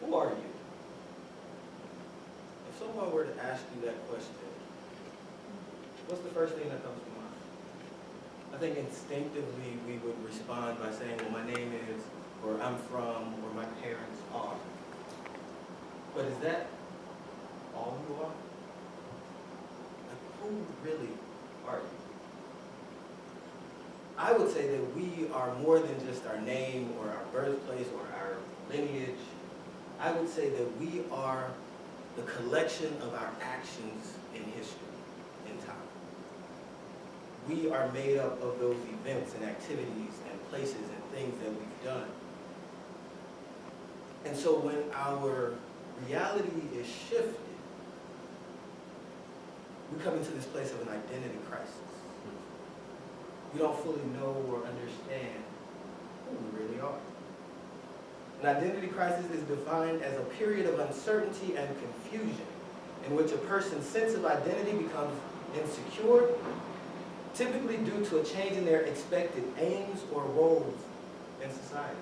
who are you? If someone were to ask you that question, what's the first thing that comes to mind? I think instinctively we would respond by saying, well, my name is, or I'm from, or my parents are. But is that all you are? Like, who really are you? I would say that we are more than just our name or our birthplace or our lineage. I would say that we are the collection of our actions in history, in time. We are made up of those events and activities and places and things that we've done. And so when our reality is shifted, we come into this place of an identity crisis. We don't fully know or understand who we really are. An identity crisis is defined as a period of uncertainty and confusion in which a person's sense of identity becomes insecure, typically due to a change in their expected aims or roles in society.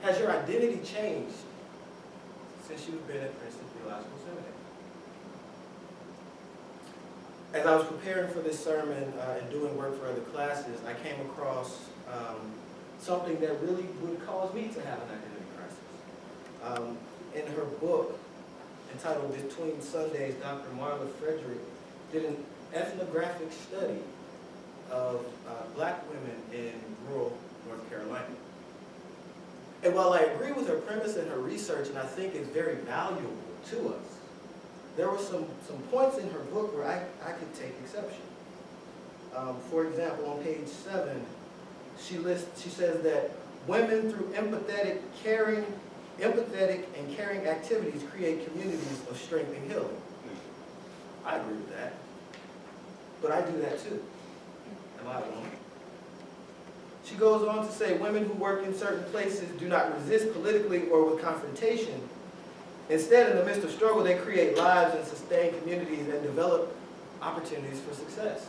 Has your identity changed since you've been at Princeton Theological Seminary? As I was preparing for this sermon and doing work for other classes, I came across something that really would cause me to have an identity crisis. In her book entitled Between Sundays, Dr. Marla Frederick did an ethnographic study of black women in rural North Carolina. And while I agree with her premise and her research, and I think it's very valuable to us, there were some points in her book where I could take exception. For example, on page 7, she says that women through empathetic and caring activities create communities of strength and healing. I agree with that. But I do that too. Am I alone? She goes on to say, women who work in certain places do not resist politically or with confrontation. Instead, in the midst of struggle, they create lives and sustain communities and develop opportunities for success.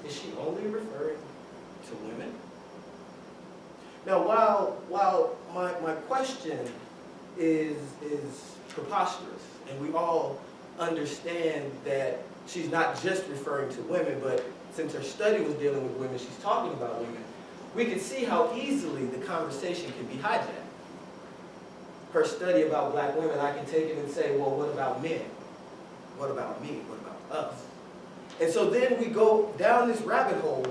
Is she only referring to women? Now, while my question is preposterous, and we all understand that she's not just referring to women, but since her study was dealing with women, she's talking about women, we can see how easily the conversation can be hijacked. Her study about black women, I can take it and say, well, what about men? What about me? What about us? And so then we go down this rabbit hole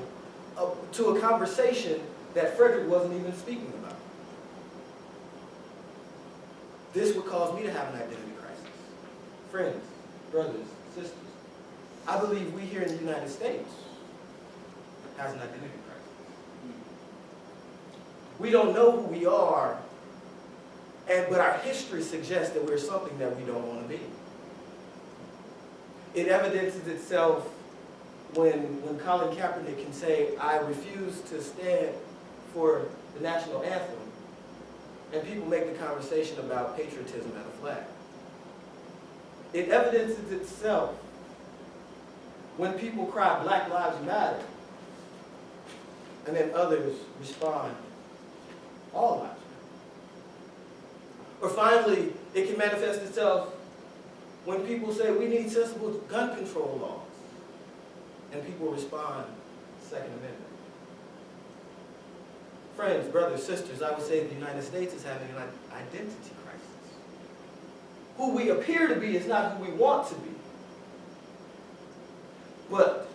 to a conversation that Frederick wasn't even speaking about. This would cause me to have an identity crisis. Friends, brothers, sisters, I believe we here in the United States has an identity crisis. We don't know who we are, but our history suggests that we're something that we don't want to be. It evidences itself when Colin Kaepernick can say, I refuse to stand for the national anthem, and people make the conversation about patriotism and a flag. It evidences itself when people cry, Black Lives Matter, and then others respond, all lives matter. Or finally, it can manifest itself when people say we need sensible gun control laws, and people respond, Second Amendment. Friends, brothers, sisters, I would say the United States is having an identity crisis. Who we appear to be is not who we want to be. But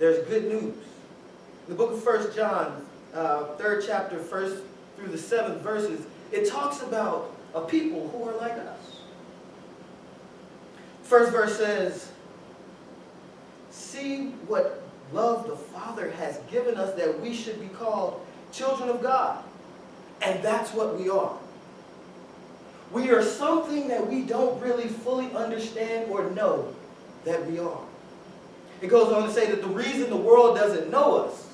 there's good news. In the book of 1 John, 3rd chapter, 1st through the 7th verses, it talks about a people who are like us. First verse says, see what love the Father has given us that we should be called children of God. And that's what we are. We are something that we don't really fully understand or know that we are. It goes on to say that the reason the world doesn't know us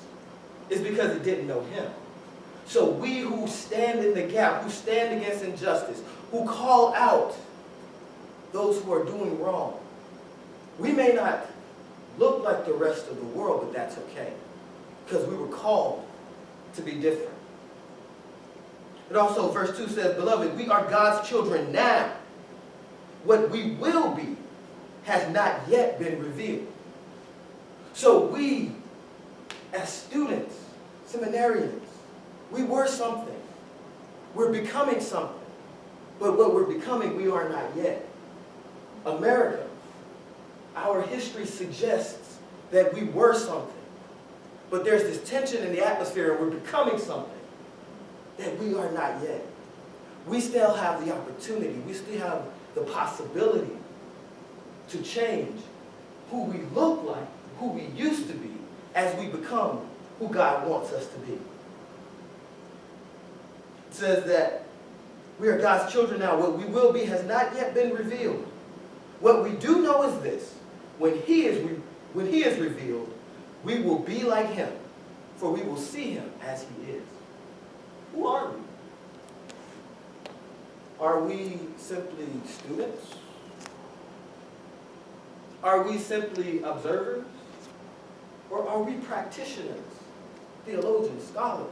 is because it didn't know Him. So we who stand in the gap, who stand against injustice, who call out those who are doing wrong, we may not look like the rest of the world, but that's okay, because we were called to be different. It also, verse 2 says, beloved, we are God's children now. What we will be has not yet been revealed. So we, as students, seminarians, we were something. We're becoming something. But what we're becoming, we are not yet. America, our history suggests that we were something. But there's this tension in the atmosphere, and we're becoming something that we are not yet. We still have the opportunity, we still have the possibility to change who we look like, who we used to be, as we become who God wants us to be. It says that we are God's children now. What we will be has not yet been revealed. What we do know is this: when He is revealed, we will be like Him, for we will see Him as He is. Who are we? Are we simply students? Are we simply observers? Or are we practitioners, theologians, scholars?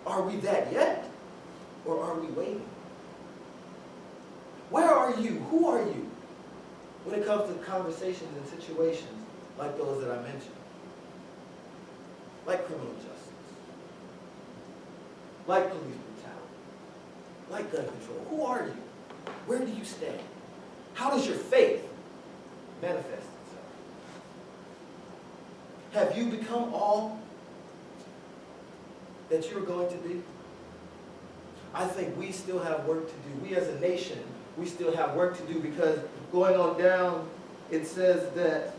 Are we that yet? Or are we waiting? Where are you? Who are you when it comes to conversations and situations like those that I mentioned? Like criminal justice, like police brutality, like gun control. Who are you? Where do you stand? How does your faith manifest itself? Have you become all that you're going to be? I think we still have work to do. We as a nation, we still have work to do, because going on down, it says that,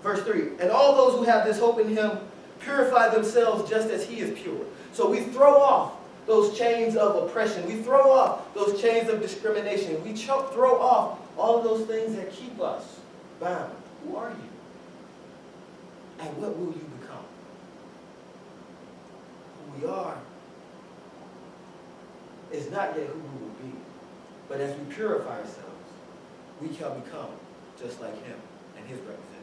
verse 3, and all those who have this hope in Him purify themselves just as He is pure. So we throw off those chains of oppression. We throw off those chains of discrimination. We throw off all of those things that keep us bound. Who are you? And what will you become? Who we are is not yet who we will be. But as we purify ourselves, we shall become just like Him and His representative.